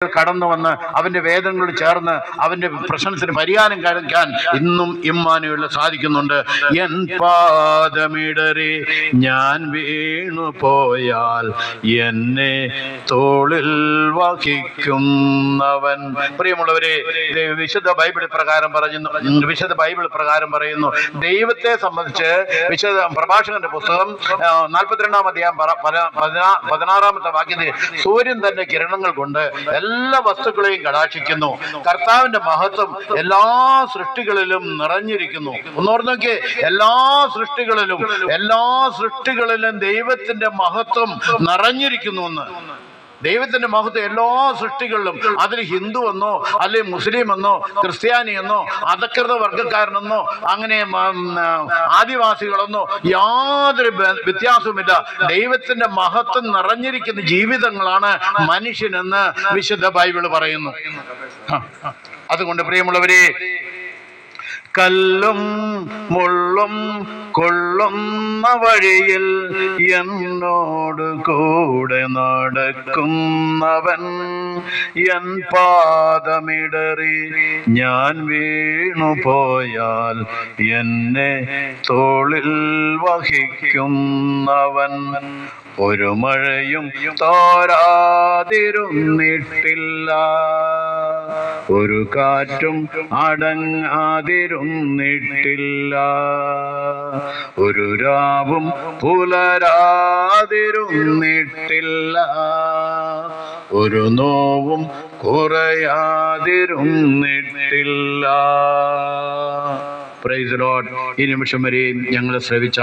കടന്നു വന്ന് അവന്റെ വേദനകൾ ചേർന്ന് അവന്റെ പ്രശ്നത്തിന് പരിഹാരം കഴിക്കാൻ ഇന്നും ഇമ്മാനുവേലിന് സാധിക്കുന്നുണ്ട്. എൻ പാദമിടറി ഞാൻ വീണു പോയാൽ എന്നെ തോളിൽ വഹിക്കുന്നവൻ. പ്രിയമുള്ളവരെ, വിശുദ്ധ ബൈബിൾ പ്രകാരം പറയുന്നു ദൈവത്തെ സംബന്ധിച്ച് വിശുദ്ധ പ്രഭാഷകന്റെ പുസ്തകം 42-ാം അധ്യായം 16-ാമത്തെ വാക്യത്തിൽ സൂര്യൻ തന്റെ കിരണങ്ങൾ കൊണ്ട് എല്ലാ വസ്തുക്കളെയും കടാക്ഷിക്കുന്നു. കർത്താവിന്റെ മഹത്വം എല്ലാ സൃഷ്ടികളിലും നിറഞ്ഞിരിക്കുന്നു. ഒന്നോർന്നൊക്കെ എല്ലാ സൃഷ്ടികളിലും ദൈവത്തിന്റെ മഹത്വം നിറഞ്ഞിരിക്കുന്നു എന്ന്. ദൈവത്തിന്റെ മഹത്വം എല്ലാ സൃഷ്ടികളിലും. അതിൽ ഹിന്ദു എന്നോ അല്ലെങ്കിൽ മുസ്ലിം എന്നോ ക്രിസ്ത്യാനി എന്നോ അധകൃത വർഗക്കാരനെന്നോ അങ്ങനെ ആദിവാസികളെന്നോ യാതൊരു വ്യത്യാസവുമില്ല. ദൈവത്തിന്റെ മഹത്വം നിറഞ്ഞിരിക്കുന്ന ജീവിതങ്ങളാണ് മനുഷ്യനെന്ന് വിശുദ്ധ ബൈബിൾ പറയുന്നു. അതുകൊണ്ട് പ്രിയമുള്ളവരെ, കല്ലും മുള്ളും കൊള്ളുന്ന വഴിയിൽ എന്നോട് കൂടെ നടക്കുന്നവൻ എൻ പാദമിടറി ഞാൻ വീണു പോയാൽ എന്നെ തോളിൽ വഹിക്കുന്നവൻ. ഒരു മഴയും തോരാതിരുന്നിട്ടില്ല, ഒരു കാറ്റും അടങ്ങാതിരുന്നിട്ടില്ല, ഒരു രാവും പുലരാതിരുന്നിട്ടില്ല, ഒരു നോവും കുറയാതിരുന്നിട്ടില്ല. Praise the Lord. ഈ നിമിഷം വരെയും ഞങ്ങളെ ശ്രവിച്ച